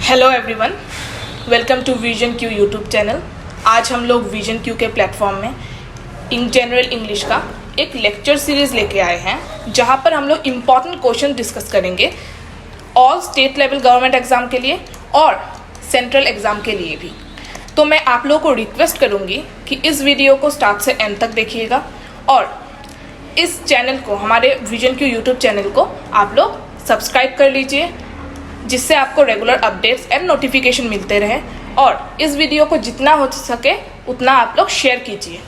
Hello everyone, welcome to Vision Q YouTube channel. आज हम लोग विजन क्यू के प्लेटफॉर्म में इन जनरल इंग्लिश का एक लेक्चर सीरीज़ लेके आए हैं, जहां पर हम लोग इम्पॉर्टेंट क्वेश्चन डिस्कस करेंगे all state level government exam के लिए और सेंट्रल एग्ज़ाम के लिए भी। तो मैं आप लोगों को रिक्वेस्ट करूँगी कि इस वीडियो को स्टार्ट से एंड तक देखिएगा और इस चैनल को, हमारे विजन क्यू यूट्यूब चैनल को आप लोग सब्सक्राइब कर लीजिए, जिससे आपको रेगुलर अपडेट्स एंड नोटिफिकेशन मिलते रहे। और इस वीडियो को जितना हो सके उतना आप लोग शेयर कीजिए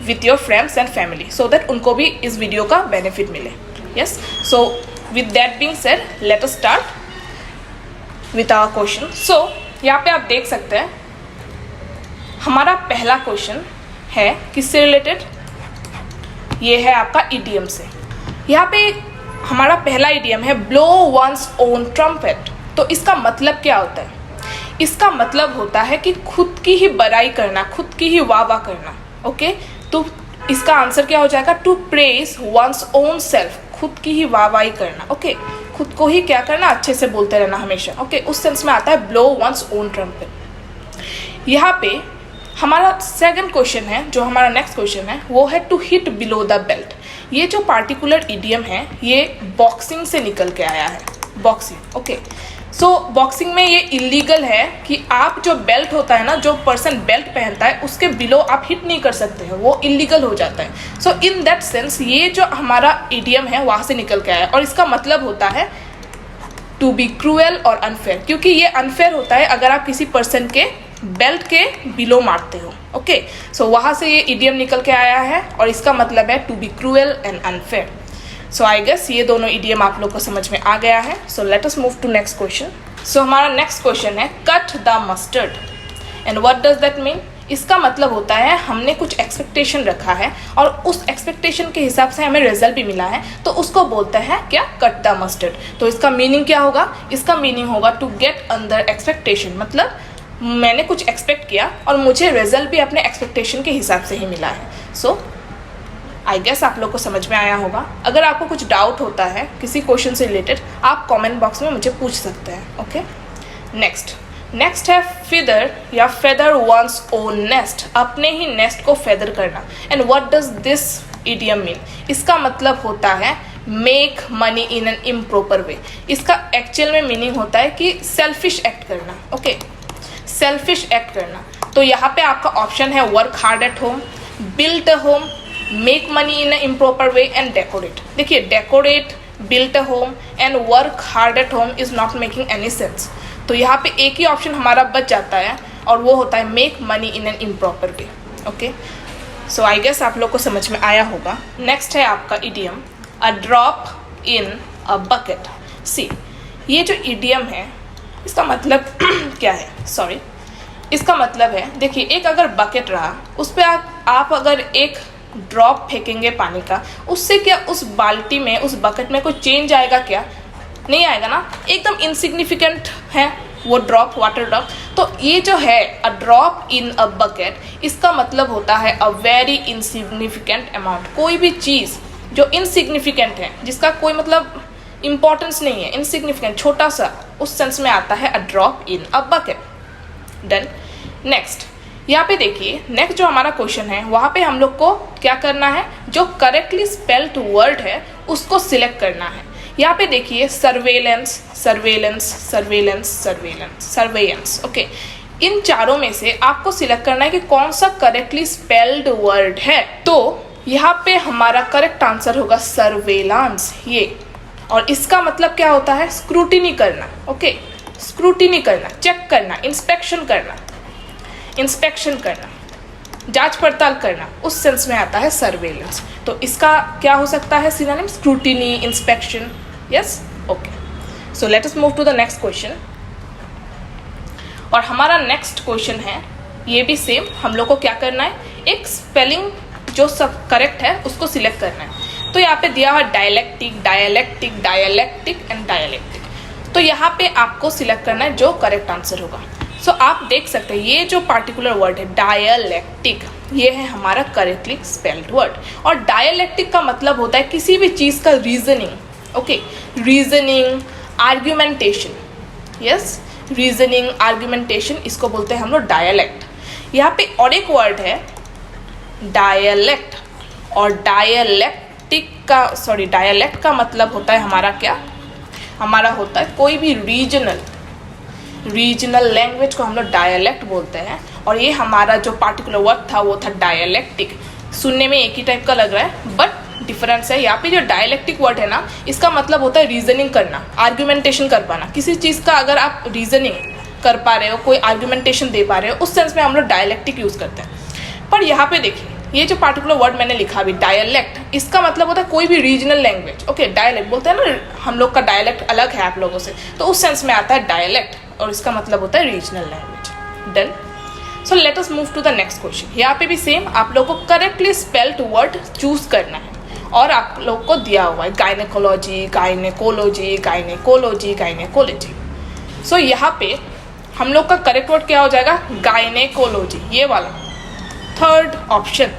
with your friends and family, so that उनको भी इस वीडियो का बेनिफिट मिले। Yes, so with that being said, let us start with our question. So यहाँ पे आप देख सकते हैं हमारा पहला क्वेश्चन है किससे रिलेटेड। ये है आपका ईडीएम से। यहाँ पे हमारा पहला इडियम है ब्लो वंस ओन ट्रम्पेट। तो इसका मतलब क्या होता है? इसका मतलब होता है कि खुद की ही बड़ाई करना, खुद की ही वाह वाह करना। ओके, तो इसका आंसर क्या हो जाएगा? To praise one's own self, खुद की ही वाह वाही करना। ओके, खुद को ही क्या करना, अच्छे से बोलते रहना हमेशा। ओके, उस सेंस में आता है ब्लो वंस ओन ट्रम्पेट। यहाँ पे हमारा सेकंड क्वेश्चन है, जो हमारा नेक्स्ट क्वेश्चन है, वो है to hit below the belt. ये जो पार्टिकुलर इडियम है ये बॉक्सिंग से निकल के आया है, बॉक्सिंग। ओके, सो बॉक्सिंग में ये इलीगल है कि आप जो बेल्ट होता है ना, जो पर्सन बेल्ट पहनता है उसके बिलो आप हिट नहीं कर सकते हैं, वो इलीगल हो जाता है। सो इन दैट सेंस ये जो हमारा इडियम है वहाँ से निकल के आया है और इसका मतलब होता है टू बी क्रूएल और अनफेयर, क्योंकि ये अनफेयर होता है अगर आप किसी पर्सन के बेल्ट के बिलो मारते हो। ओके, सो वहाँ से ये इडियम निकल के आया है और इसका मतलब है to be cruel and unfair. So I guess ये दोनों इडियम आप लोग को समझ में आ गया है। So let us move to next question. So हमारा नेक्स्ट क्वेश्चन है cut the mustard and what does that mean. इसका मतलब होता है हमने कुछ एक्सपेक्टेशन रखा है और उस एक्सपेक्टेशन के हिसाब से हमें रिजल्ट भी मिला है, तो उसको बोलते हैं क्या? Cut the mustard. तो इसका मीनिंग क्या होगा? इसका मीनिंग होगा टू गेट अंडर एक्सपेक्टेशन। मतलब मैंने कुछ एक्सपेक्ट किया और मुझे रिजल्ट भी अपने एक्सपेक्टेशन के हिसाब से ही मिला है। सो आई गेस आप लोग को समझ में आया होगा। अगर आपको कुछ डाउट होता है किसी क्वेश्चन से रिलेटेड, आप कमेंट बॉक्स में मुझे पूछ सकते हैं। ओके, नेक्स्ट है फिदर या फेदर वंस ओन नेस्ट, अपने ही नेस्ट को फेदर करना। And what does this idiom mean? इसका मतलब होता है make money in an improper way. इसका एक्चुअल में मीनिंग होता है कि सेल्फिश एक्ट करना। ओके, सेल्फिश एक्ट करना। तो यहाँ पे आपका ऑप्शन है work hard at home, build a home, make money in a improper way and decorate. देखिए, decorate, build a home and work hard at home is not making any sense. तो यहाँ पे एक ही ऑप्शन हमारा बच जाता है और वो होता है make money in an improper way. Okay, so I guess आप लोग को समझ में आया होगा। नेक्स्ट है आपका idiom a drop in a bucket. See, ये जो इडियम है इसका मतलब क्या है? इसका मतलब है, देखिए, एक अगर बकेट रहा, उस पर आप अगर एक ड्रॉप फेंकेंगे पानी का, उससे क्या उस बाल्टी में, उस बकेट में कोई चेंज आएगा? क्या नहीं आएगा ना, एकदम इनसिग्निफिकेंट है वो ड्रॉप, वाटर ड्रॉप। तो ये जो है अ ड्रॉप इन अ बकेट, इसका मतलब होता है अ वेरी इनसिग्निफिकेंट अमाउंट। कोई भी चीज़ जो इनसिग्निफिकेंट है, जिसका कोई मतलब इम्पॉर्टेंस नहीं है, इनसिग्निफिकेंट, छोटा सा, उस सेंस में आता है अ drop in a bucket. Done. Next यहाँ पे देखिए, नेक्स्ट जो हमारा क्वेश्चन है वहाँ पे हम लोग को क्या करना है? जो करेक्टली स्पेल्ड वर्ड है उसको सिलेक्ट करना है। यहाँ पे देखिए, surveillance, surveillance, surveillance, surveillance, surveillance. Okay, इन चारों में से आपको सिलेक्ट करना है कि कौन सा करेक्टली स्पेल्ड वर्ड है। तो यहाँ पे हमारा करेक्ट आंसर होगा सर्वेलांस, ये। और इसका मतलब क्या होता है? स्क्रूटिनी करना। ओके, स्क्रूटिनी करना, चेक करना, इंस्पेक्शन करना, इंस्पेक्शन करना, जांच पड़ताल करना, उस सेंस में आता है सर्वेलेंस। तो इसका क्या हो सकता है synonym? Scrutiny, inspection. Yes, okay. So let us move to the next question. और हमारा नेक्स्ट क्वेश्चन है, ये भी सेम, हम लोग को क्या करना है? एक स्पेलिंग जो सब करेक्ट है उसको सिलेक्ट करना है। तो यहाँ पे दिया हुआ dialectic, dialectic, dialectic and dialectic. तो यहाँ पे आपको सिलेक्ट करना है जो करेक्ट आंसर होगा। सो आप देख सकते हैं ये जो पार्टिकुलर वर्ड है डायलेक्टिक, ये है हमारा करेक्टली स्पेल्ड वर्ड। और डायलेक्टिक का मतलब होता है किसी भी चीज़ का reasoning. Okay, reasoning, argumentation. Yes, reasoning, argumentation, इसको बोलते हैं हम लोग डायलेक्ट। यहाँ पे और एक वर्ड है डायलेक्ट, और डायलेक्ट का मतलब होता है हमारा क्या, हमारा होता है कोई भी रीजनल लैंग्वेज को हम लोग डायलेक्ट बोलते हैं। और ये हमारा जो पार्टिकुलर वर्ड था वो था डायलेक्टिक। सुनने में एक ही टाइप का लग रहा है बट डिफरेंस है। यहाँ पे जो डायलेक्टिक वर्ड है ना, इसका मतलब होता है रीजनिंग करना, आर्ग्यूमेंटेशन कर पाना। किसी चीज़ का अगर आप रीजनिंग कर पा रहे हो, कोई आर्ग्यूमेंटेशन दे पा रहे हो, उस सेंस में हम लोग डायलेक्टिक यूज़ करते हैं। पर यहाँ पे देखिए, ये जो पार्टिकुलर वर्ड मैंने लिखा अभी डायलेक्ट, इसका मतलब होता है कोई भी रीजनल लैंग्वेज। ओके, डायलेक्ट बोलते हैं ना, हम लोग का डायलेक्ट अलग है आप लोगों से, तो उस सेंस में आता है डायलेक्ट, और इसका मतलब होता है regional language. Done. So let us move to the next question. यहाँ पे भी सेम आप लोगों को करेक्टली स्पेल्ड वर्ड चूज करना है, और आप लोग को दिया हुआ है गायनेकोलॉजी, गायनेकोलॉजी। सो यहाँ पे हम लोग का करेक्ट वर्ड क्या हो जाएगा, गायनेकोलॉजी, ये वाला थर्ड ऑप्शन।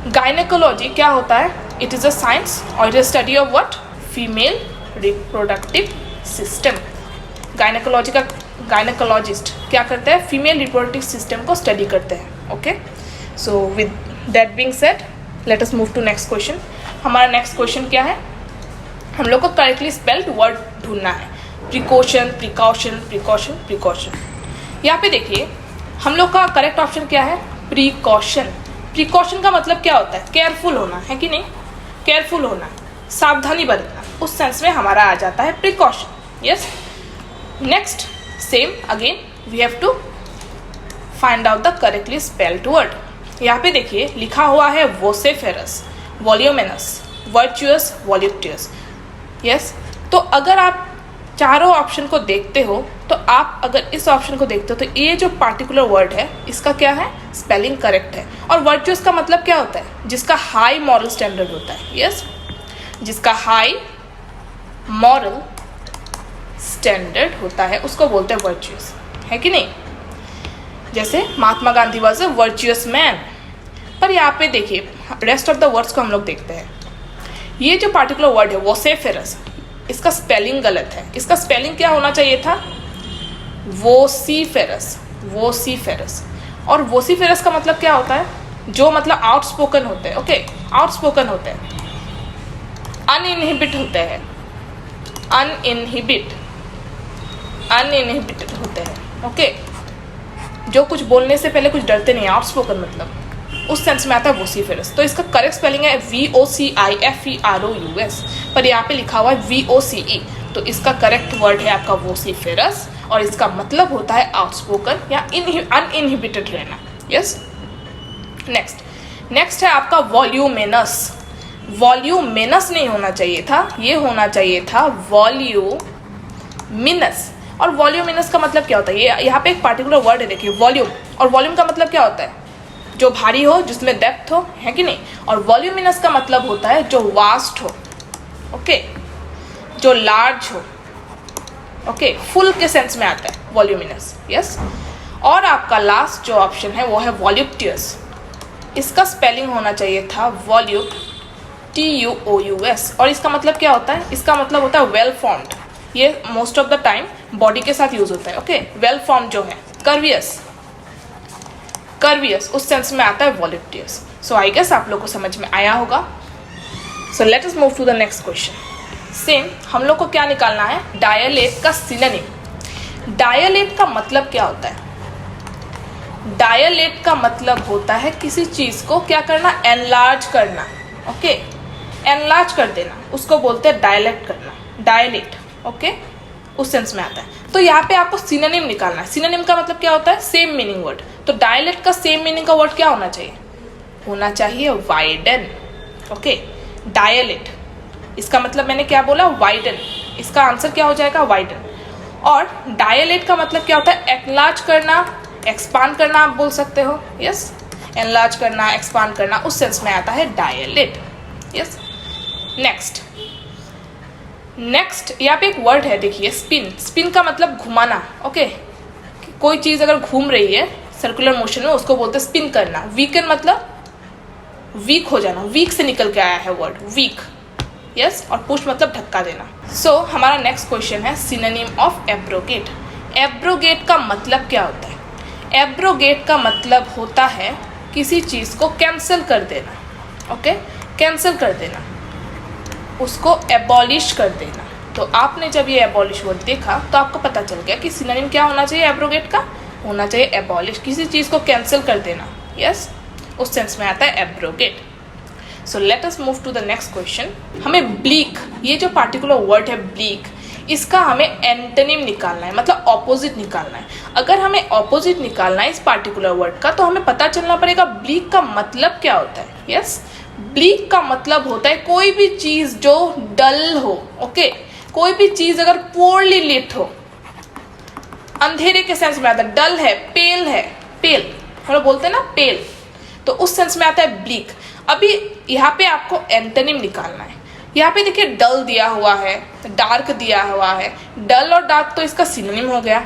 गायनेकोलॉजी क्या होता है, इट इज़ अ साइंस और it is study of what, female reproductive system. Gynaecologist क्या करते हैं, फीमेल रिप्रोडक्टिव सिस्टम को स्टडी करते हैं। Okay, so with that being said, let us move to next question. हमारा नेक्स्ट क्वेश्चन क्या है, हम लोग को करेक्टली स्पेल्ड वर्ड ढूंढना है। प्रिकॉशन। यहाँ पे देखिए, हम लोग का करेक्ट ऑप्शन क्या है, प्रिकॉशन का मतलब क्या होता है, केयरफुल होना, है कि नहीं, केयरफुल होना, सावधानी बरतना, उस सेंस में हमारा आ जाता है precaution. Yes. Next same again we have to find out the correctly spelled word. यहाँ पे देखिए लिखा हुआ है vociferous, voluminous, virtuous, voluptuous. Yes. तो अगर आप चारों ऑप्शन को देखते हो, तो आप अगर इस ऑप्शन को देखते हो, तो ये जो पार्टिकुलर वर्ड है इसका क्या है, स्पेलिंग करेक्ट है। और वर्चुअस का मतलब क्या होता है, जिसका हाई मॉरल स्टैंडर्ड होता है। यस, जिसका हाई मॉरल स्टैंडर्ड होता है उसको बोलते हैं वर्चुअस, है कि नहीं। जैसे Mahatma Gandhi was a virtuous man. पर यहाँ पे देखिए रेस्ट ऑफ द वर्ड्स को हम लोग देखते हैं। ये जो पार्टिकुलर वर्ड है वोसेफेरस, इसका स्पेलिंग गलत है। इसका स्पेलिंग क्या होना चाहिए था, वोसीफेरस। और वोसीफेरस का मतलब क्या होता है, जो मतलब आउटस्पोकन होते हैं। ओके, आउटस्पोकन होते हैं, अनइनहिबिट होते हैं, अनइनहिबिटेड होते हैं। ओके, जो कुछ बोलने से पहले कुछ डरते नहीं, आउटस्पोकन मतलब उस सेंस में आता है वोसीफेरस। तो इसका करेक्ट स्पेलिंग है VOCIFEROUS, पर यहाँ पे लिखा हुआ है VOCE। तो इसका करेक्ट वर्ड है आपका वोसीफेरस, और इसका मतलब होता है आउटस्पोकन या अनइनहिबिटेड रहना। यस। नेक्स्ट है आपका वॉल्यूमिनस नहीं होना चाहिए था, ये होना चाहिए था वॉल्यूमिनस। और वॉल्यूमिनस का मतलब क्या होता है, ये यहाँ पे एक पार्टिकुलर वर्ड है, देखिए वॉल्यूम। और वॉल्यूम का मतलब क्या होता है, जो भारी हो, जिसमें डेप्थ हो, है कि नहीं। और वॉल्यूमिनस का मतलब होता है जो वास्ट हो, ओके, जो लार्ज हो। ओके, फुल के सेंस में आता है वॉल्यूमिनस। यस। और आपका लास्ट जो ऑप्शन है वो है वॉल्यूप्टियस। इसका स्पेलिंग होना चाहिए था TUOUS। और इसका मतलब क्या होता है, इसका मतलब होता है वेल फॉर्म्ड। ये most of the time body के साथ यूज होता है। ओके, वेल फॉर्म जो है, कर्वियस उस सेंस में आता है वॉल्यूप्टियस। सो आई गेस आप लोग को समझ में आया होगा। So let us move to the next question. Same हम लोग को क्या निकालना है, डायलेट का सिनोनिम। डायलेट का मतलब क्या होता है, डायलेट का मतलब होता है किसी चीज को क्या करना, एनलार्ज करना। ओके, एनलार्ज कर देना, उसको बोलते हैं डायलेट करना, डायलेट। ओके, उस सेंस में आता है। तो यहाँ पे आपको सिनोनिम निकालना है। सिनोनिम का मतलब क्या होता है, सेम मीनिंग वर्ड। तो डायलेट का सेम मीनिंग का वर्ड क्या होना चाहिए, वाइडन। ओके, डायलेट, इसका मतलब मैंने क्या बोला, वाइडन। इसका आंसर क्या हो जाएगा, वाइडन। और डायलेट का मतलब क्या होता है, एनलार्ज करना, एक्सपांड करना, आप बोल सकते हो। यस, एनलार्ज करना, एक्सपांड करना, उस सेंस में आता है डायलेट। यस। नेक्स्ट यहाँ पे एक वर्ड है, देखिए स्पिन का मतलब घुमाना। ओके, कोई चीज़ अगर घूम रही है सर्कुलर मोशन में, उसको बोलते हैं स्पिन करना। वीकन मतलब वीक हो जाना, वीक से निकल के आया है वर्ड वीक। यस। और पुश मतलब धक्का देना। सो हमारा नेक्स्ट क्वेश्चन है सिनोनिम ऑफ एब्रोगेट। एब्रोगेट का मतलब क्या होता है? एब्रोगेट का मतलब होता है किसी चीज़ को कैंसिल कर देना। ओके, कैंसिल कर देना, उसको एबॉलिश कर देना। तो आपने जब ये एबॉलिश वर्ड देखा तो आपको पता चल गया कि सिनोनिम क्या होना चाहिए एब्रोगेट का? होना चाहिए एबॉलिश, किसी चीज़ को कैंसिल कर देना। यस, उस सेंस में आता है abrogate. So let us move to the next question. हमें ब्लीक, ये जो पार्टिकुलर वर्ड है ब्लीक, इसका हमें एंटोनिम निकालना है, मतलब ऑपोजिट निकालना है। अगर हमें ऑपोजिट निकालना है इस पार्टिकुलर वर्ड का, तो हमें पता चलना पड़ेगा ब्लीक का मतलब क्या होता है। यस, ब्लीक का मतलब होता है कोई भी चीज़ जो डल हो। ओके, कोई भी चीज़ अगर पोरली लिट हो, अंधेरे के सेंस में आता है। डल है, पेल है, पेल हम लोग बोलते हैं ना, पेल, तो उस सेंस में आता है ब्लीक। अभी यहाँ पे आपको एंटोनिम निकालना है। यहाँ पे देखिए डल दिया हुआ है, डार्क दिया हुआ है। डल और डार्क तो इसका सिनोनिम हो गया।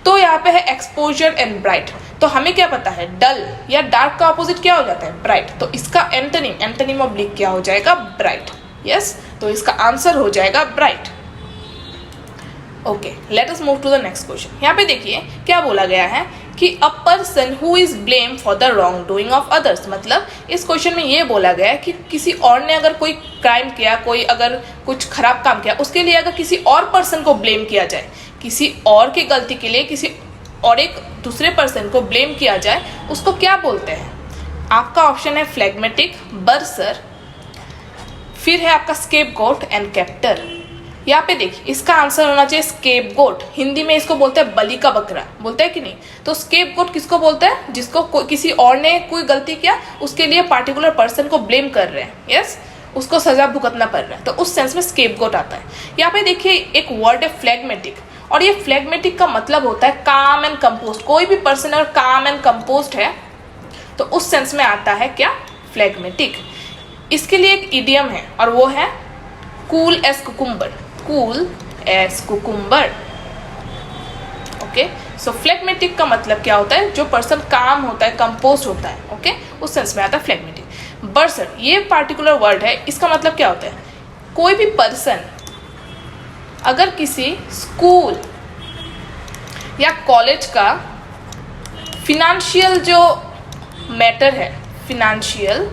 तो यहाँ पे है एक्सपोजर एंड ब्राइट। तो हमें क्या पता है, डल या डार्क का अपोजिट क्या हो जाता है? ब्राइट। तो इसका एंटोनिम ऑफ ब्लीक क्या हो जाएगा? ब्राइट। यस, तो इसका आंसर हो जाएगा bright. Okay, let us move to the next question. यहाँ पे देखिए क्या बोला गया है कि a person who is blame for the wrong doing of others. मतलब इस क्वेश्चन में ये बोला गया है कि किसी और ने अगर कोई क्राइम किया, कोई अगर कुछ खराब काम किया, उसके लिए अगर किसी और पर्सन को ब्लेम किया जाए, किसी और की गलती के लिए किसी और एक दूसरे पर्सन को ब्लेम किया जाए, उसको क्या बोलते हैं? आपका ऑप्शन है फ्लैग्मेटिक, बर्सर, फिर है आपका स्केपगोट एंड कैप्टर। यहाँ पे देखिए इसका आंसर होना चाहिए स्केपगोट। हिंदी में इसको बोलते हैं बलि का बकरा, बोलते हैं कि नहीं? तो स्केपगोट किसको बोलते हैं? जिसको किसी और ने कोई गलती किया, उसके लिए पार्टिकुलर पर्सन को ब्लेम कर रहे हैं। यस, उसको सजा भुगतना पड़ रहा है, तो उस सेंस में स्केपगोट आता है। यहाँ पे देखिए एक वर्ड है फ्लैग्मेटिक, और ये फ्लैग्मेटिक का मतलब होता है काम एंड कंपोस्ट। कोई भी पर्सन अगर काम एंड कंपोस्ट है तो उस सेंस में आता है क्या? फ्लैग्मेटिक। इसके लिए एक इडियम है और वो है cool as cucumber. Cool as cucumber. Okay, so phlegmatic का मतलब क्या होता है? जो पर्सन काम होता है, कंपोस्ट होता है। ओके, उस सेंस में आता है फ्लैग्मेटिक। बर्सर, ये पार्टिकुलर वर्ड है, इसका मतलब क्या होता है? कोई भी पर्सन अगर किसी स्कूल या कॉलेज का फिनेंशियल जो मैटर है, फिनेंशियल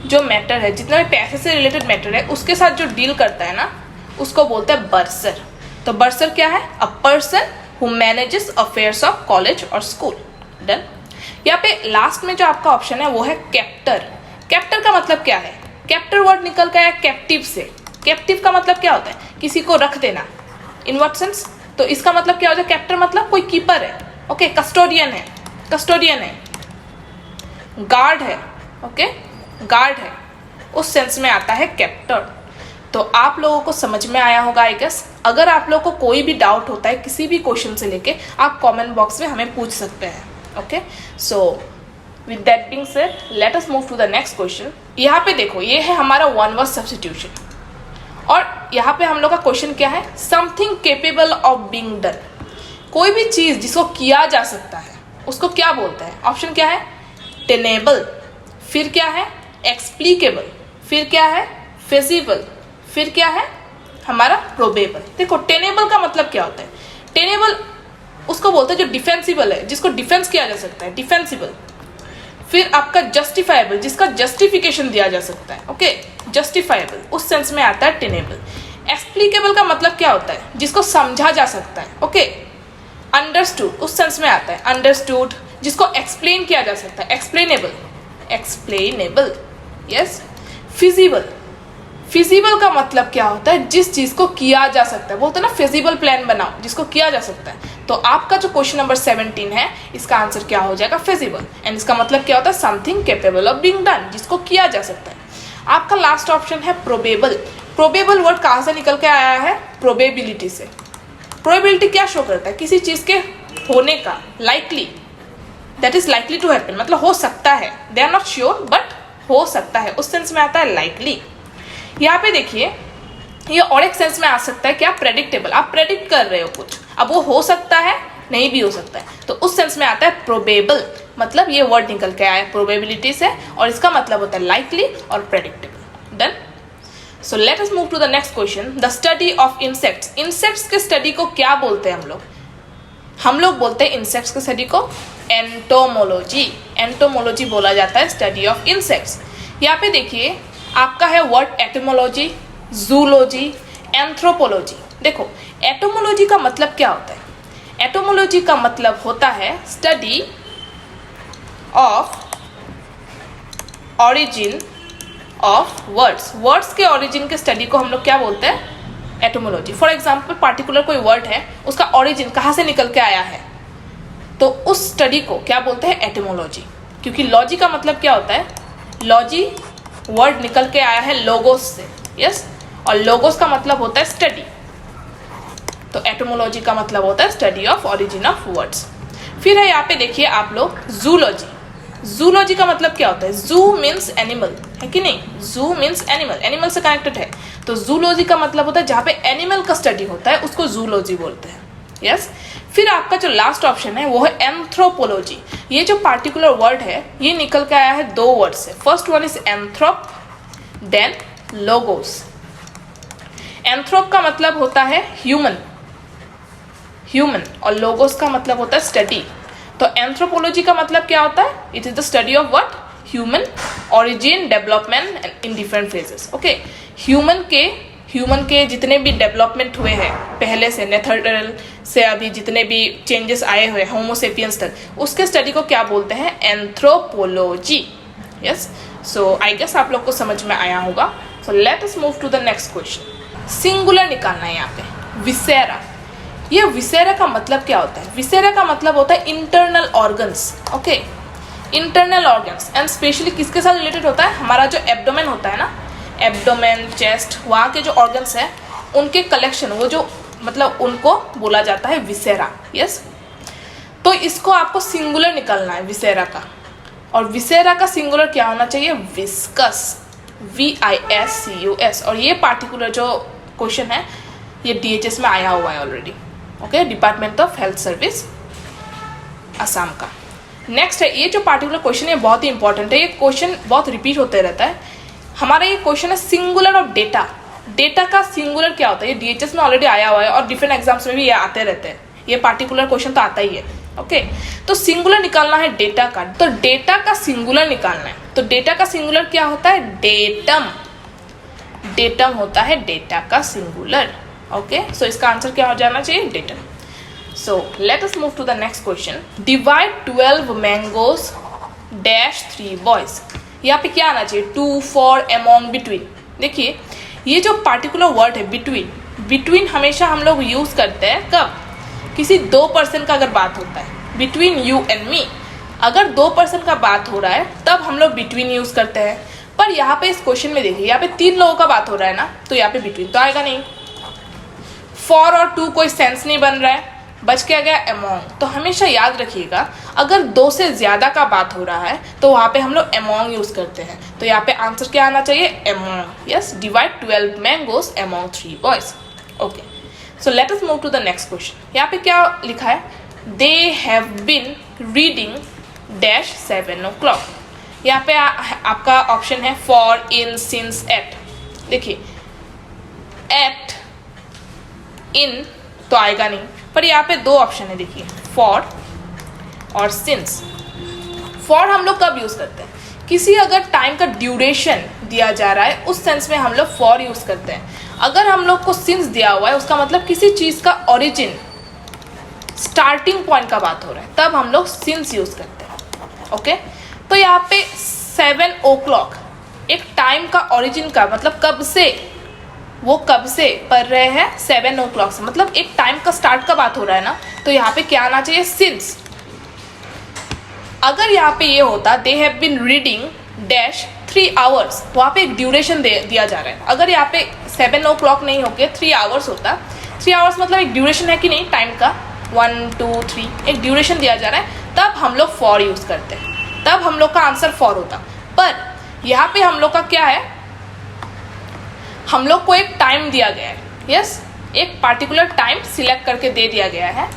जो मैटर है, जितना भी पैसे से रिलेटेड मैटर है, उसके साथ जो डील करता है ना, उसको बोलते हैं बर्सर। तो बर्सर क्या है? अ person who manages affairs of college और स्कूल। डन। यहाँ पे लास्ट में जो आपका ऑप्शन है वो है कैप्टर। कैप्टर का मतलब क्या है? कैप्टर वर्ड निकल गया है कैप्टिव से। कैप्टिव का मतलब क्या होता है? किसी को रख देना। In what sense? तो इसका मतलब क्या होता है? कैप्टर मतलब कोई कीपर है। ओके, कस्टोडियन है, कस्टोडियन है, गार्ड है। ओके, गार्ड है, उस सेंस में आता है कैप्टर। तो आप लोगों को समझ में आया होगा आई गेस। अगर आप लोगों को कोई भी डाउट होता है किसी भी क्वेश्चन से लेके, आप कमेंट बॉक्स में हमें पूछ सकते हैं। Okay, so with that being said, let us move to the next question. यहाँ पे देखो, ये है हमारा वन वर्ड सब्स्टिट्यूशन, और यहाँ पे हम लोग का क्वेश्चन क्या है? Something capable of being done. कोई भी चीज़ जिसको किया जा सकता है उसको क्या बोलते हैं? ऑप्शन क्या है? टेनेबल, फिर क्या है? एक्सप्लीकेबल, फिर क्या है? फेजिबल, फिर क्या है? हमारा प्रोबेबल। देखो टेनेबल का मतलब क्या होता है? टेनेबल उसको बोलते हैं जो डिफेंसिबल है, जिसको डिफेंस किया जा सकता है, डिफेंसिबल। फिर आपका जस्टिफाइबल, जिसका जस्टिफिकेशन दिया जा सकता है। ओके, जस्टिफाइबल, उस सेंस में आता है टेनेबल। एक्सप्लीकेबल का मतलब क्या होता है? जिसको समझा जा सकता है। ओके, अंडरस्टूड, उस सेंस में आता है अंडरस्टूड। जिसको एक्सप्लेन किया जा सकता है, explainable, explainable. Yes, feasible, feasible का मतलब क्या होता है? जिस चीज़ को किया जा सकता है, बोलते हैं ना फिजिबल प्लान बनाओ, जिसको किया जा सकता है। तो आपका जो क्वेश्चन नंबर 17 है, इसका आंसर क्या हो जाएगा? फिजिबल। एंड इसका मतलब क्या होता है? Something capable of being done, जिसको किया जा सकता है। आपका लास्ट ऑप्शन है प्रोबेबल। प्रोबेबल वर्ड कहाँ से निकल के आया है? प्रोबेबिलिटी से। प्रोबेबिलिटी क्या शो करता है? किसी चीज़ के होने का, likely, that is likely to happen, मतलब हो सकता है। They are not sure but हो सकता है, उस सेंस में आता है लाइकली। यहाँ पे देखिए, ये और एक सेंस में आ सकता है क्या? प्रेडिक्टेबल। आप प्रेडिक्ट कर रहे हो कुछ, अब वो हो सकता है, नहीं भी हो सकता है, तो उस सेंस में आता है प्रोबेबल। मतलब ये वर्ड निकल के आया है प्रोबेबिलिटी से, और इसका मतलब होता है लाइकली और predictable. Done. So let us move to the next question, the study of insects. Insects के स्टडी को क्या बोलते हैं हम लोग बोलते हैं इंसेक्ट्स के स्टडी को एंटोमोलॉजी। एंटोमोलॉजी बोला जाता है स्टडी ऑफ इंसेक्ट्स। यहाँ पे देखिए आपका है वर्ड एटोमोलॉजी, जूलॉजी, एंथ्रोपोलॉजी। देखो एटोमोलॉजी का मतलब क्या होता है? एटोमोलॉजी का मतलब होता है study of origin of words. Words के ऑरिजिन के स्टडी को हम लोग क्या बोलते हैं? एटोमोलॉजी। फॉर एग्जाम्पल पार्टिकुलर कोई वर्ड है, उसका ऑरिजिन कहाँ से निकल के आया है, तो उस स्टडी को क्या बोलते हैं? एटोमोलॉजी। क्योंकि लॉजी का मतलब क्या होता है? लॉजी वर्ड निकल के आया है लोगोस से, यस, और लोगोस का मतलब होता है स्टडी। तो एटोमोलॉजी का मतलब होता है study of origin of words. फिर है यहाँ पे देखिए आप लोग जूलॉजी। जूलॉजी का मतलब क्या होता है? जू मीन्स एनिमल, है कि नहीं? जू मीन्स एनिमल, एनिमल से कनेक्टेड है। तो जूलॉजी का मतलब होता है जहाँ पे एनिमल का स्टडी होता है उसको जूलॉजी बोलते हैं, यस। फिर आपका जो लास्ट ऑप्शन है वो है एंथ्रोपोलॉजी। ये जो पार्टिकुलर वर्ड है ये निकल के आया है दो वर्ड से। First one is anthrop, then logos. Anthrop का मतलब होता है ह्यूमन, ह्यूमन, और लोगोस का मतलब होता है स्टडी। तो एंथ्रोपोलॉजी का मतलब क्या होता है? It is the study of what? Human origin, development and in different phases. Okay, human के जितने भी डेवलपमेंट हुए हैं पहले से, नेथर्डल से अभी जितने भी चेंजेस आए हुए होमोसेपियंस तक, उसके स्टडी को क्या बोलते हैं? Anthropology, yes. So I guess आप लोग को समझ में आया होगा। So let us move to the next question. Singular निकालना है यहाँ पे, विसेरा। ये विसेरा का मतलब क्या होता है? विसेरा का मतलब होता है internal organs, okay, internal organs. And specially किसके साथ रिलेटेड होता है? हमारा जो एब्डोमेन होता है ना, एब्डोमेन, चेस्ट, वहाँ के जो ऑर्गन्स हैं उनके कलेक्शन, वो जो मतलब उनको बोला जाता है विसेरा, यस। तो इसको आपको सिंगुलर निकालना है विसेरा का, और विसेरा का सिंगुलर क्या होना चाहिए? Viscous, VISCUS। और ये पार्टिकुलर जो क्वेश्चन है ये DHS में आया हुआ है already, okay, department of health service Assam का। नेक्स्ट है ये जो पार्टिकुलर क्वेश्चन है बहुत ही इंपॉर्टेंट है, ये क्वेश्चन बहुत रिपीट होते रहता है। हमारा ये क्वेश्चन है सिंगुलर ऑफ डेटा। डेटा का सिंगुलर क्या होता है? ये DHS में ऑलरेडी आया हुआ है और डिफरेंट एग्जाम्स में भी ये आते रहते हैं, ये पार्टिकुलर क्वेश्चन तो आता ही है, ओके। तो सिंगुलर निकालना है डेटा का, तो डेटा का सिंगुलर निकालना है। तो डेटा का सिंगुलर क्या होता है? डेटम। डेटम होता है डेटा का सिंगुलर, ओके। सो इसका आंसर क्या हो जाना चाहिए? Datum. So let us move to the next question. Divide 12 mangoes dash 3 boys. यहाँ पे क्या आना चाहिए? To, for, among, between. देखिए ये जो पार्टिकुलर वर्ड है बिटवीन, बिटवीन हमेशा हम लोग यूज करते हैं कब? किसी दो पर्सन का अगर बात होता है, बिटवीन यू एंड मी, अगर दो पर्सन का बात हो रहा है तब हम लोग बिटवीन यूज करते हैं। पर यहाँ पे इस क्वेश्चन में देखिए यहाँ पे 3 लोगों का बात हो रहा है ना, तो यहाँ पे बिटवीन तो आएगा नहीं। फॉर और टू कोई सेंस नहीं बन रहा है, बच के आ गया अमोंग। तो हमेशा याद रखिएगा अगर 2 से ज़्यादा का बात हो रहा है तो वहाँ पे हम लोग अमोंग यूज़ करते हैं। तो यहाँ पे आंसर क्या आना चाहिए? Among, yes. Divide 12 mangoes among 3 boys, okay. So let us move to the next question. यहाँ पे क्या लिखा है? They have been reading dash 7 o'clock। यहाँ पे आपका ऑप्शन है फॉर, इन, सिंस, एट। देखिए एट, इन तो आएगा नहीं, पर यहाँ पे 2 ऑप्शन है, देखिए फॉर और सिंस। फॉर हम लोग कब यूज़ करते हैं? किसी अगर टाइम का ड्यूरेशन दिया जा रहा है उस सेंस में हम लोग फॉर यूज़ करते हैं। अगर हम लोग को सिंस दिया हुआ है उसका मतलब किसी चीज़ का ओरिजिन, स्टार्टिंग पॉइंट का बात हो रहा है, तब हम लोग सिंस यूज़ करते हैं, ओके। तो यहाँ पे 7 o'clock एक टाइम का ओरिजिन का मतलब कब से, वो कब से पढ़ रहे हैं? 7 o'clock से, मतलब एक टाइम का स्टार्ट का बात हो रहा है ना, तो यहाँ पे क्या आना चाहिए? सिंस। अगर यहाँ पे ये होता they have been reading dash 3 hours, वहाँ पे एक ड्यूरेशन दिया जा रहा है। अगर यहाँ पे 7 o'clock नहीं होके 3 hours होता, 3 hours मतलब एक ड्यूरेशन है कि नहीं टाइम का, 1 2 3 एक ड्यूरेशन दिया जा रहा है, तब हम लोग फॉर यूज़ करते हैं, तब हम लोग का आंसर फॉर होता। पर यहाँ पे हम लोग का क्या है? हम लोग को एक टाइम दिया गया है, यस, एक पार्टिकुलर टाइम सिलेक्ट करके दे दिया गया है,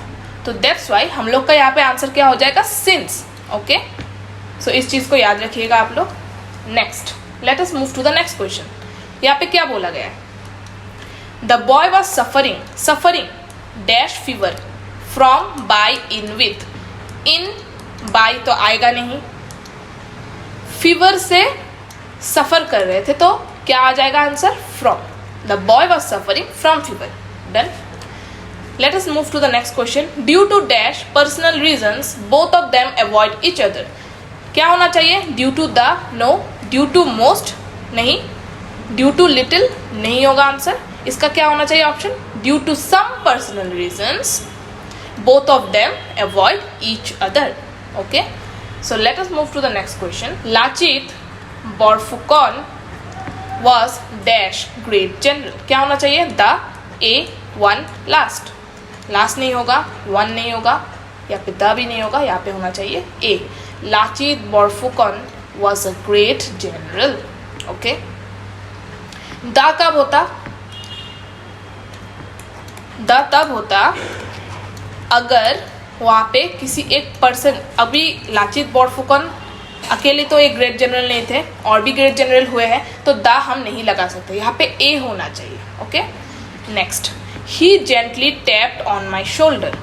तो दैट्स वाई हम लोग का यहाँ पे आंसर क्या हो जाएगा? Since, okay. सो इस चीज़ को याद रखिएगा आप लोग। Next let us move to the next question. यहाँ पे क्या बोला गया है? The boy was suffering dash fever from by in with, in by तो आएगा नहीं, फीवर से सफ़र कर रहे थे तो क्या आ जाएगा answer? From. The boy was suffering from fever. Done. Let us move to the next question. Due to dash personal reasons, both of them avoid each other. क्या होना चाहिए? Due to the, no. Due to most, नहीं. Due to little, नहीं होगा answer. इसका क्या होना चाहिए option? Due to some personal reasons, both of them avoid each other. Okay. So let us move to the next question. Lachit Borfukon was dash great general. क्या होना चाहिए? The, A, one, last. Last नहीं होगा, one नहीं होगा, या फिर the भी नहीं होगा, यहाँ पे होना चाहिए A. Lachit Borphukan was a great general. Okay, the कब होता? द तब होता अगर वहाँ पे किसी एक पर्सन, अभी लाचित बोरफुकन अकेले तो एक ग्रेट जनरल नहीं थे, और भी ग्रेट जनरल हुए हैं, तो द हम नहीं लगा सकते, यहाँ पे ए होना चाहिए। Okay, next, he gently tapped on my shoulder.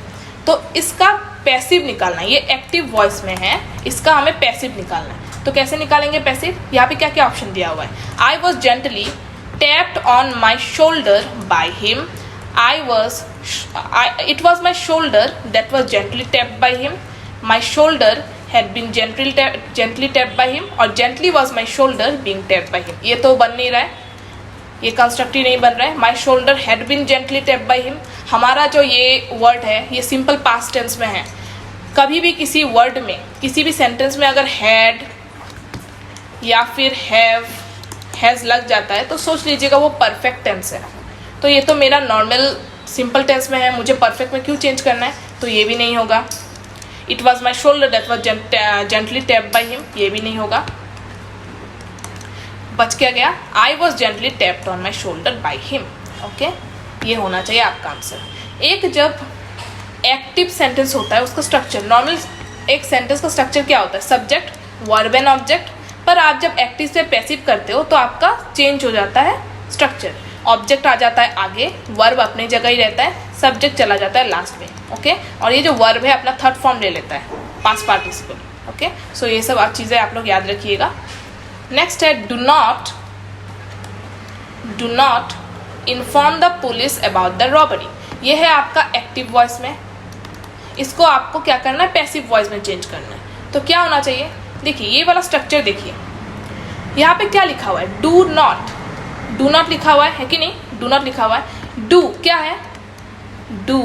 तो इसका पैसिव निकालना है, ये एक्टिव वॉइस में है, इसका हमें पैसिव निकालना है। तो कैसे निकालेंगे पैसिव? यहाँ पे क्या क्या ऑप्शन दिया हुआ है? I was gently tapped on my shoulder by him, it was my shoulder that was gently tapped by him, my shoulder had been gently tapped by him, और gently was my shoulder being tapped by him। ये तो बन नहीं रहा है, ये constructive नहीं बन रहा है। My shoulder had been gently tapped by him, हमारा जो ये वर्ड है ये सिंपल पास्ट टेंस में है। कभी भी किसी वर्ड में, किसी भी सेंटेंस में अगर हैड या फिर हैव, हैज़ लग जाता है तो सोच लीजिएगा वो परफेक्ट टेंस है। तो ये तो मेरा नॉर्मल सिंपल टेंस में है, मुझे परफेक्ट में क्यों चेंज करना है? तो ये भी नहीं होगा। It was my shoulder that was gently tapped by him, ये भी नहीं होगा। बच क्या गया? I was gently tapped on my shoulder by him. Okay, ये होना चाहिए आपका आंसर। एक जब एक्टिव सेंटेंस होता है उसका स्ट्रक्चर, नॉर्मल एक सेंटेंस का स्ट्रक्चर क्या होता है? Subject, verb and object. पर आप जब एक्टिव से पैसिव करते हो तो आपका चेंज हो जाता है स्ट्रक्चर। ऑब्जेक्ट आ जाता है आगे, वर्ब अपनी जगह ही रहता है, सब्जेक्ट चला जाता है लास्ट में। ओके, और ये जो वर्ब है अपना थर्ड फॉर्म ले लेता है, पास्ट पार्टिसिपल। ओके, सो ये सब चीज़ें आप लोग याद रखिएगा। नेक्स्ट है do not inform the police about the robbery. ये है आपका एक्टिव वॉइस में, इसको आपको क्या करना है? पैसिव वॉइस में चेंज करना है। तो क्या होना चाहिए? देखिए ये वाला स्ट्रक्चर देखिए, यहाँ पे क्या लिखा हुआ है? डू नॉट लिखा हुआ है कि नहीं? डू नॉट लिखा हुआ है। डू क्या है? डू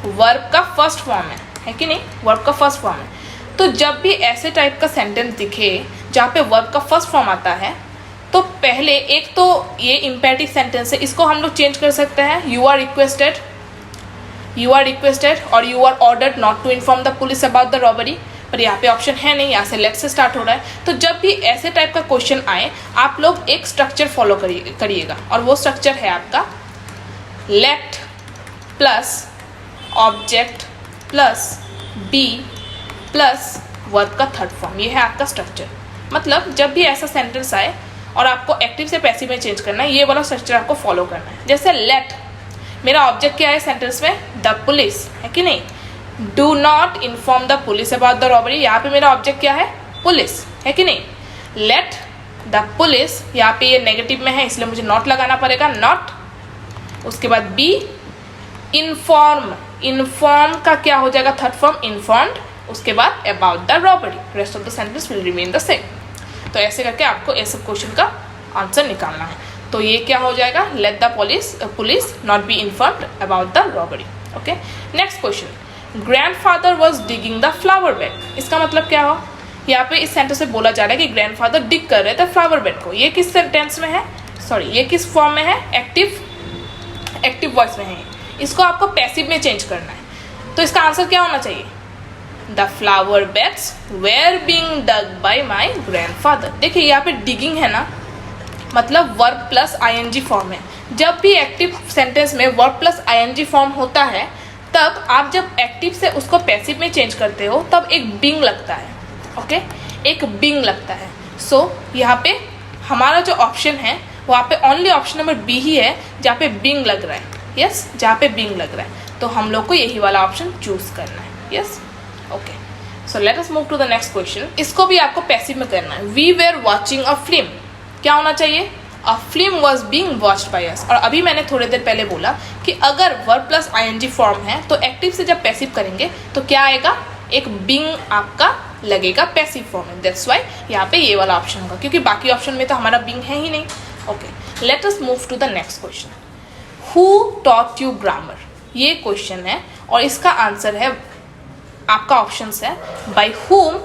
वर्ब का फर्स्ट फॉर्म है कि नहीं? वर्ब का फर्स्ट फॉर्म है। तो जब भी ऐसे टाइप का सेंटेंस दिखे जहाँ पे वर्ब का फर्स्ट फॉर्म आता है, तो पहले एक तो ये इम्पेरेटिव सेंटेंस है, इसको हम लोग चेंज कर सकते हैं। यू आर रिक्वेस्टेड और you are ordered not to inform the police about the robbery, पर यहाँ पे ऑप्शन है नहीं, यहाँ से लेट से स्टार्ट हो रहा है। तो जब भी ऐसे टाइप का क्वेश्चन आए आप लोग एक स्ट्रक्चर फॉलो करिएगा, और वो स्ट्रक्चर है आपका let plus object plus be plus verb का थर्ड फॉर्म। ये है आपका स्ट्रक्चर। मतलब जब भी ऐसा सेंटेंस आए और आपको एक्टिव से पैसिव में चेंज करना है, ये वाला स्ट्रक्चर आपको फॉलो करना है। जैसे लेट, मेरा ऑब्जेक्ट क्या है सेंटेंस में? द पुलिस, है कि नहीं? Do not inform the police about the robbery, यहाँ पे मेरा ऑब्जेक्ट क्या है? पुलिस, है कि नहीं? लेट द पुलिस, यहाँ पे ये नेगेटिव में है इसलिए मुझे नॉट लगाना पड़ेगा, नॉट। उसके बाद बी इन्फॉर्म का क्या हो जाएगा? Third form informed. उसके बाद about the robbery, rest of the sentence will remain the same. तो ऐसे करके आपको ऐसे क्वेश्चन का आंसर निकालना है। तो ये क्या हो जाएगा? Let the police not be informed about the robbery. Okay, next question, grandfather was digging the flower bed. इसका मतलब क्या हो? यहाँ पे इस सेंटेंस से बोला जा रहा है कि ग्रैंडफादर डिग कर रहे थे फ्लावर बेड को। ये किस सेंटेंस में है? सॉरी, ये किस फॉर्म में है? एक्टिव वॉइस में है। इसको आपको पैसिव में चेंज करना है। तो इसका आंसर क्या होना चाहिए? The flower beds were being dug by my grandfather. देखिए यहाँ पे डिगिंग है ना, मतलब वर्ब प्लस आईएनजी फॉर्म है। जब भी एक्टिव सेंटेंस में वर्ब प्लस आईएनजी फॉर्म होता है, तब आप जब एक्टिव से उसको पैसिव में चेंज करते हो तब एक बीइंग लगता है। ओके, एक बीइंग लगता है। सो यहाँ पे हमारा जो ऑप्शन है वहाँ पे ओनली ऑप्शन नंबर बी ही है जहाँ पे बिंग लग रहा है। यस, जहाँ पे बिंग लग रहा है, तो हम लोग को यही वाला ऑप्शन चूज करना है। Yes, okay, so let us move to the next question. इसको भी आपको पैसिव में करना है। We were watching a film, क्या होना चाहिए? A film was being watched by us. और अभी मैंने थोड़ी देर पहले बोला कि अगर वर्ब प्लस आईएनजी फॉर्म है तो एक्टिव से जब पैसिव करेंगे तो क्या आएगा? एक बिंग आपका लगेगा पैसिव फॉर्म में। दैट्स वाई यहाँ पे ये वाला ऑप्शन होगा, क्योंकि बाकी ऑप्शन में तो हमारा बिंग है ही नहीं। Okay, let us move to the next question. Who taught you grammar, ये क्वेश्चन है और इसका आंसर है आपका ऑप्शन है by whom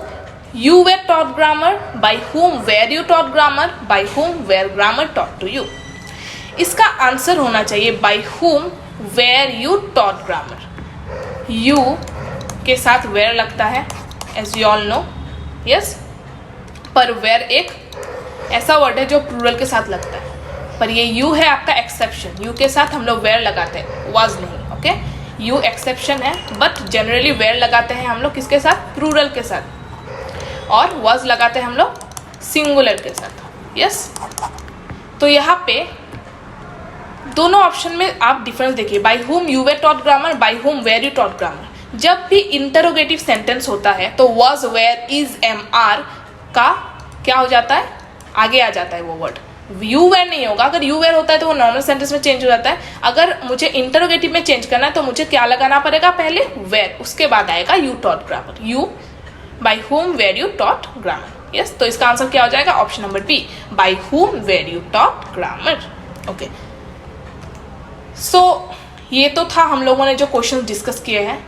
you were taught grammar, by whom were you taught grammar, by whom were grammar taught to you. इसका answer होना चाहिए by whom were you taught grammar. You के साथ वेर लगता है as you all know. Yes, पर were एक ऐसा वर्ड है जो प्लूरल के साथ लगता है, पर ये यू है आपका एक्सेप्शन। यू के साथ हम लोग वेर लगाते हैं, वाज नहीं। ओके, यू एक्सेप्शन है, बट जनरली वेर लगाते हैं हम लोग किसके साथ? प्लूरल के साथ, और वाज लगाते हैं हम लोग सिंगुलर के साथ। यस, तो यहाँ पे दोनों ऑप्शन में आप डिफरेंस देखिए। By whom you were taught grammar, by whom were you taught grammar. जब भी इंटरोगेटिव सेंटेंस होता है तो was, were, is, am, are का क्या हो जाता है? आगे आ जाता है वो वर्ड। यू वेर नहीं होगा। अगर यू वेर होता है तो वो नॉर्मल सेंटेंस में चेंज हो जाता है। अगर मुझे इंटरोगेटिव में चेंज करना है तो मुझे क्या लगाना पड़ेगा? पहले वेर, उसके बाद आएगा you taught grammar. You by whom were you taught grammar. Yes, तो इसका आंसर क्या हो जाएगा? Option number B, by whom were you taught grammar. Okay, so ये तो था हम लोगों ने जो क्वेश्चन डिस्कस किए हैं।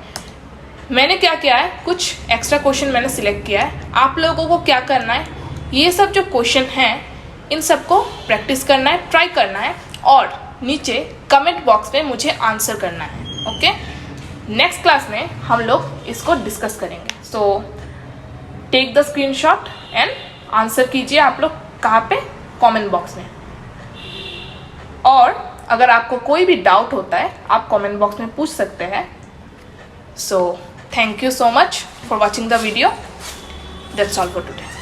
मैंने क्या किया है, कुछ एक्स्ट्रा क्वेश्चन मैंने सिलेक्ट किया है। आप लोगों को क्या करना है, ये सब जो क्वेश्चन हैं इन सबको प्रैक्टिस करना है, ट्राई करना है, और नीचे कमेंट बॉक्स में मुझे आंसर करना है। ओके, नेक्स्ट क्लास में हम लोग इसको डिस्कस करेंगे। So take the screenshot and answer कीजिए आप लोग कहाँ पे? कमेंट बॉक्स में। और अगर आपको कोई भी डाउट होता है आप कमेंट बॉक्स में पूछ सकते हैं। सो thank you so much for watching the video. That's all for today.